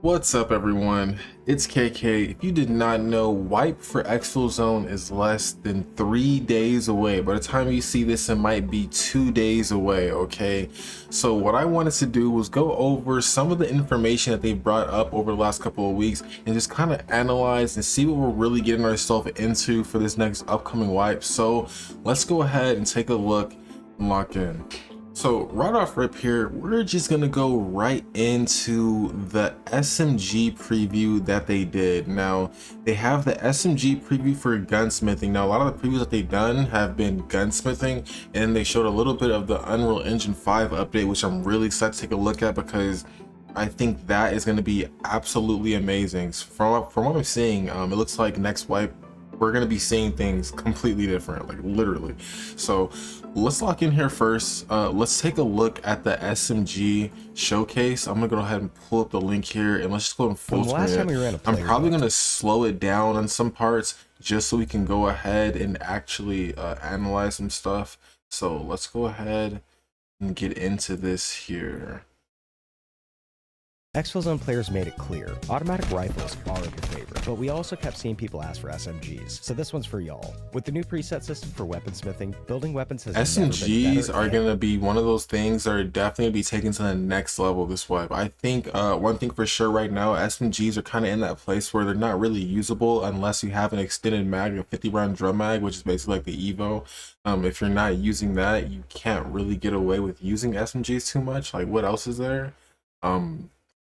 What's up everyone, it's KK. If you did not know, wipe for Exfil zone is less than 3 days away. By the time you see this, it might be 2 days away, okay? So what I wanted to do was go over some of the information that they brought up over the last couple of weeks and just kind of analyze and see what we're really getting ourselves into for this next upcoming wipe. So let's go ahead and take a look and lock in. So right off rip here, we're just gonna go right into the SMG preview that they did. Now they have the SMG preview for gunsmithing. Now a lot of the previews that they've done have been gunsmithing, and they showed a little bit of the Unreal Engine 5 update, which I'm really excited to take a look at because I think that is going to be absolutely amazing. From what I'm seeing, it looks like next wipe we're going to be seeing things completely different, like literally. So let's lock in here first. Let's take a look at the SMG showcase. I'm gonna go ahead and pull up the link here and let's just go and full screen it. I'm probably gonna slow it down on some parts just so we can go ahead and actually analyze some stuff. So let's go ahead and get into this here. Exfil Zone players made it clear, automatic rifles are your favorite, but we also kept seeing people ask for SMGs, so this one's for y'all. With the new preset system for weaponsmithing, building weapons has SMGs are going to be one of those things that are definitely going to be taken to the next level this wipe. I think one thing for sure right now, SMGs are kind of in that place where they're not really usable unless you have an extended mag, a 50 round drum mag, which is basically like the Evo. If you're not using that, you can't really get away with using SMGs too much. Like what else is there?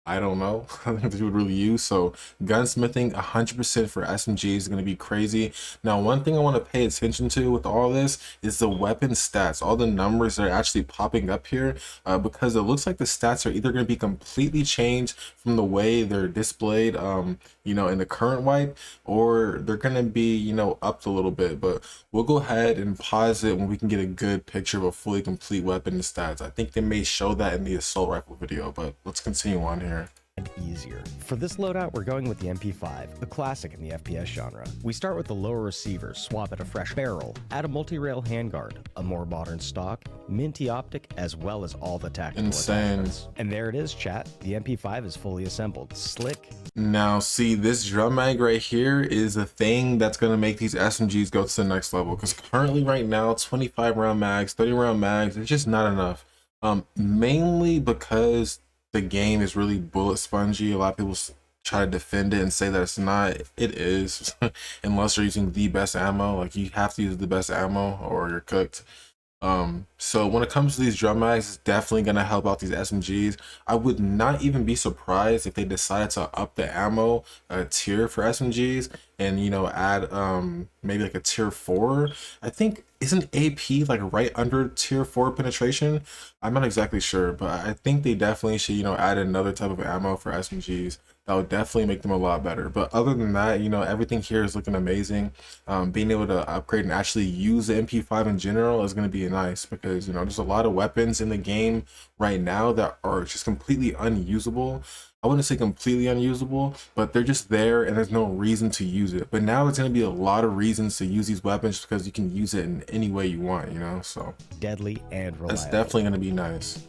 I don't know. I think that you would really use. So gunsmithing 100% for SMGs is going to be crazy. Now, one thing I want to pay attention to with all this is the weapon stats, all the numbers that are actually popping up here, because it looks like the stats are either going to be completely changed from the way they're displayed, you know, in the current wipe, or they're going to be, you know, upped a little bit. But we'll go ahead and pause it when we can get a good picture of a fully complete weapon stats. I think they may show that in the assault rifle video, but let's continue on here. And easier. For this loadout, we're going with the MP5, a classic in the FPS genre. We start with the lower receiver, swap at a fresh barrel, add a multi-rail handguard, a more modern stock, minty optic, as well as all the tactical attachments. And there it is, chat. The MP5 is fully assembled. Slick. Now, see, this drum mag right here is the thing that's going to make these SMGs go to the next level, because currently right now, 25 round mags, 30 round mags, it's just not enough. Mainly because the game is really bullet spongy. A lot of people try to defend it and say that it's not. It is, unless you're using the best ammo. Like, you have to use the best ammo or you're cooked. So when it comes to these drum mags, it's definitely going to help out these SMGs. I would not even be surprised if they decided to up the ammo tier for SMGs and, you know, add maybe like a tier 4. I think, isn't AP like right under tier 4 penetration? I'm not exactly sure, but I think they definitely should, you know, add another type of ammo for SMGs. That would definitely make them a lot better. But other than that, you know, everything here is looking amazing. Being able to upgrade and actually use the MP5 in general is going to be nice, because, you know, there's a lot of weapons in the game right now that are just completely unusable. I wouldn't say completely unusable, but they're just there and there's no reason to use it. But now it's going to be a lot of reasons to use these weapons because you can use it in any way you want, you know? So deadly and reliable. That's definitely going to be nice.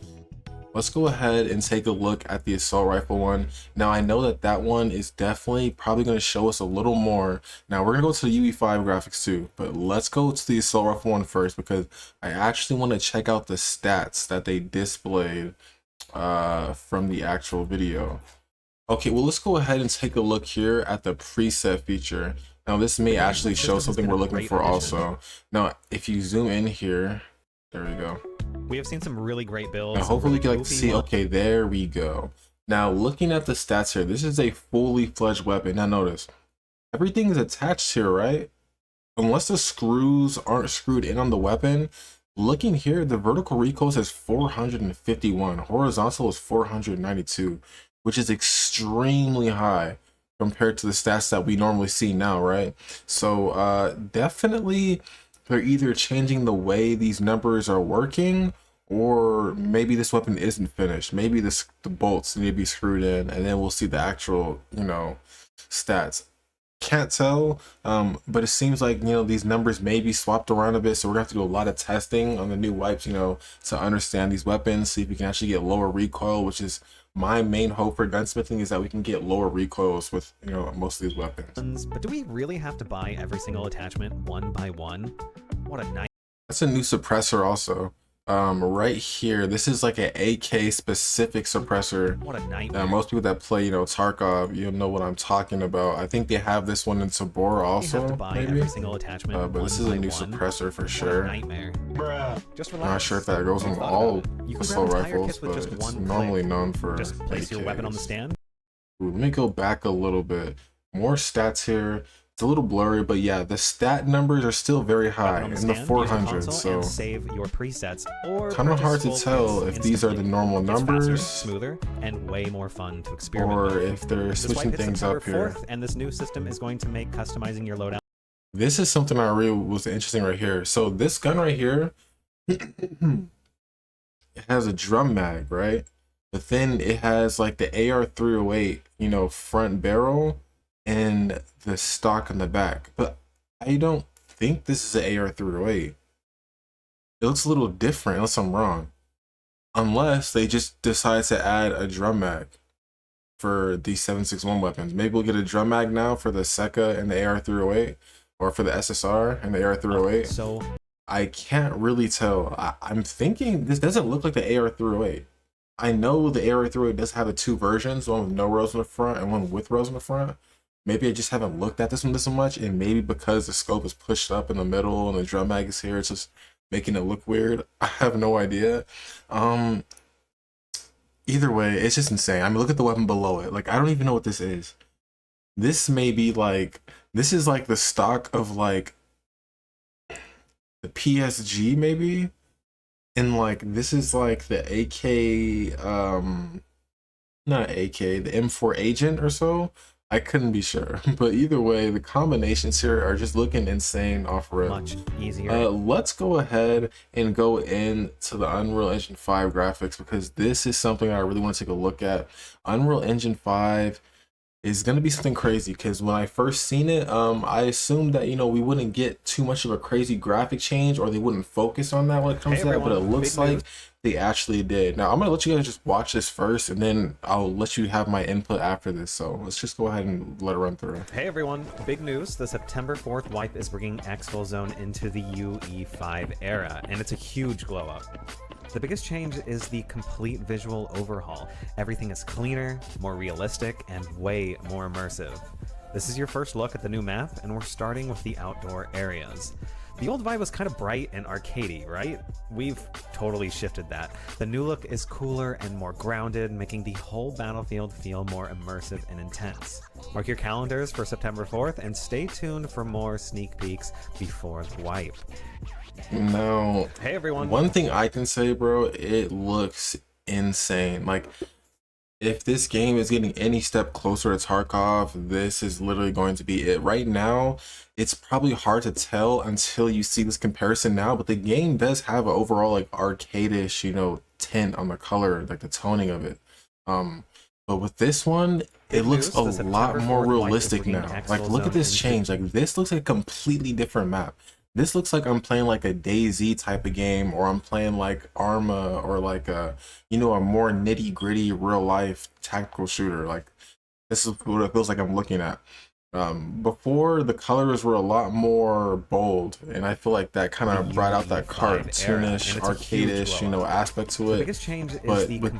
Let's go ahead and take a look at the assault rifle one. Now, I know that that one is definitely probably going to show us a little more. Now, we're going to go to the UE5 graphics too, but let's go to the assault rifle one first, because I actually want to check out the stats that they displayed from the actual video. Okay, well, let's go ahead and take a look here at the preset feature. Now, this may actually show something we're looking for also. Now, if you zoom in here, there we go. We have seen some really great builds. Now, hopefully you can like see, okay, there we go. Now, looking at the stats here, this is a fully fledged weapon. Now notice, everything is attached here, right? Unless the screws aren't screwed in on the weapon. Looking here, the vertical recoil says 451, horizontal is 492, which is extremely high compared to the stats that we normally see now, right? So definitely they're either changing the way these numbers are working, or maybe this weapon isn't finished. Maybe the bolts need to be screwed in, and then we'll see the actual, you know, stats. Can't tell, but it seems like, you know, these numbers may be swapped around a bit, so we're gonna have to do a lot of testing on the new wipes, you know, to understand these weapons, see if we can actually get lower recoil, which is my main hope for gunsmithing, is that we can get lower recoils with, you know, most of these weapons. But do we really have to buy every single attachment one by one? What a night. That's a new suppressor also. Right here, this is like an AK specific suppressor. What a nightmare. Most people that play, you know, Tarkov, you'll know what I'm talking about. I think they have this one in Tabor also, have to buy maybe. every single attachment But this is a new one. suppressor for What a sure. nightmare. Just relax. Not sure if that goes on all You can assault grab entire rifles, kits with but just it's one normally click. known for Just place your weapon on the AKs. stand. Ooh, let me go back a little bit. More stats here. It's a little blurry, but yeah, the stat numbers are still very high On in the stand, use your 400s, console so and save your presets, or kind of hard to purchase full tell kits if these are the instantly. normal It's faster, numbers smoother, and way more fun to experiment or with. if they're This switching wipe hits things September up here. 4th, and this new system is going to make customizing your loadout. This is something I really was interesting right here. So this gun right here, it has a drum mag, right? But then it has like the AR-308, you know, front barrel and the stock in the back. But I don't think this is an AR-308. It looks a little different, unless I'm wrong. Unless they just decide to add a drum mag for these 7.61 weapons. Maybe we'll get a drum mag now for the Seca and the AR-308, or for the SSR and the AR-308. So I can't really tell. I'm thinking this doesn't look like the AR-308. I know the AR-308 does have the two versions, one with no rows in the front and one with rows in the front. Maybe I just haven't looked at this one this much, and maybe because the scope is pushed up in the middle and the drum mag is here, it's just making it look weird. I have no idea. Either way, it's just insane. I mean, look at the weapon below it. Like, I don't even know what this is. This may be like, this is like the stock of like the PSG maybe, and like this is like the AK, not AK, the M4 Agent or so. I couldn't be sure, but either way, the combinations here are just looking insane off rip. much easier. Let's go ahead and go into the Unreal Engine 5 graphics, because this is something I really want to take a look at. Unreal Engine 5 is going to be something crazy, because when I first seen it, I assumed that, you know, we wouldn't get too much of a crazy graphic change, or they wouldn't focus on that when it comes to that, but it looks like they actually did. Now I'm gonna let you guys just watch this first, and then I'll let you have my input after this. So let's just go ahead and let it run through. Hey everyone, big news. The September 4th wipe is bringing Exfil Zone into the UE5 era, and it's a huge glow up. The biggest change is the complete visual overhaul. Everything is cleaner, more realistic, and way more immersive. This is your first look at the new map, and we're starting with the outdoor areas. The old vibe was kind of bright and arcadey, right? We've totally shifted that. The new look is cooler and more grounded, making the whole battlefield feel more immersive and intense. Mark your calendars for September 4th, and stay tuned for more sneak peeks before the wipe. Now, hey everyone. One thing I can say, bro, it looks insane. Like, if this game is getting any step closer to Tarkov, this is literally going to be it. Right now, it's probably hard to tell until you see this comparison now, but the game does have an overall like arcadish, you know, tint on the color, like the toning of it. But with this one, it looks a lot more realistic now. Like, look at this change. Like, this looks like a completely different map. This looks like I'm playing like a DayZ type of game, or I'm playing like Arma, or like a, you know, a more nitty gritty real life tactical shooter. Like, this is what it feels like I'm looking at. Before, the colors were a lot more bold, and I feel like that kind of brought out that cartoonish, arcadish, you know, aspect to it. The biggest change is but the with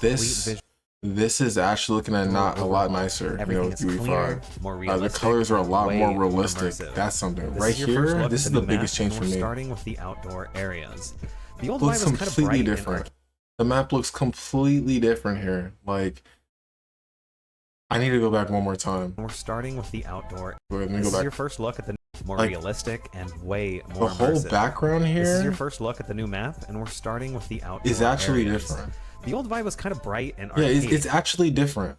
this is actually looking at not a lot nicer, you know, with UE5. The colors are a lot more realistic. That's something. Right here, this is the biggest change for me. Starting with the outdoor areas. The old looks vibe was completely different. The map looks completely different here. Like, I need to go back one more time. We're starting with the outdoor. Let me This go is back. your first look at the more Like, realistic and way more The whole immersive. background This is your here first look at the new map, and we're starting with the outdoor is actually areas. different. The old vibe was kind of bright and Yeah, arcade. it's actually different.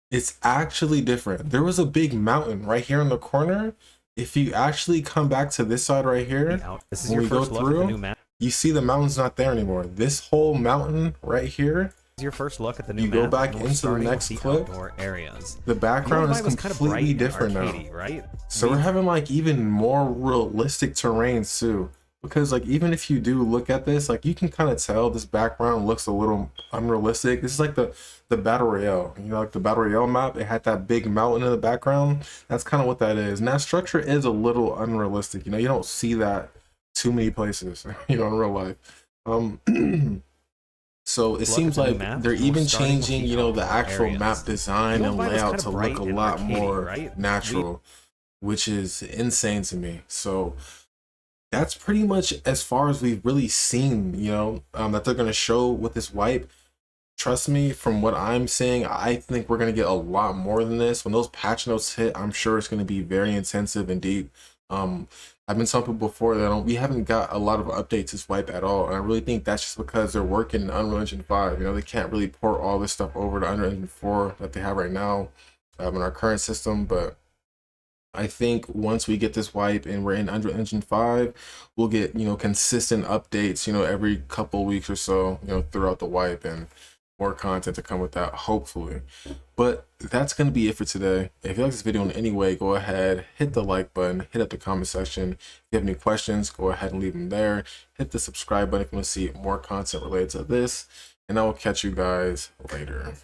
It's actually different. There was a big mountain right here in the corner. If you actually come back to this side right here, This is when your we go first look at the new through, map. you see the mountain's not there anymore. This whole mountain right here your first look at the new You map. go back and we're into the starting with next the clip, outdoor areas. the background is UI was kind of bright completely and different now. arcadey, right? So we're having like even more realistic terrains too. Because like even if you do look at this, like you can kind of tell this background looks a little unrealistic. This is like the Battle Royale. You know, like the Battle Royale map, it had that big mountain in the background. That's kind of what that is. And that structure is a little unrealistic. You know, you don't see that too many places, you know, in real life. So it seems like they're even changing, you know, the actual map design and layout to look a lot more natural, which is insane to me. So that's pretty much as far as we've really seen, you know, that they're going to show with this wipe. Trust me, from what I'm seeing, I think we're going to get a lot more than this. When those patch notes hit, I'm sure it's going to be very intensive and deep. I've been telling people before that we haven't got a lot of updates this wipe at all, and I really think that's just because they're working in Unreal Engine 5. You know, they can't really port all this stuff over to Unreal Engine 4 that they have right now in our current system. But I think once we get this wipe and we're in Unreal Engine 5, we'll get, you know, consistent updates, you know, every couple weeks or so, you know, throughout the wipe, and more content to come with that, hopefully. But that's going to be it for today. If you like this video in any way, go ahead, hit the like button, hit up the comment section. If you have any questions, go ahead and leave them there. Hit the subscribe button if you want to see more content related to this, and I will catch you guys later.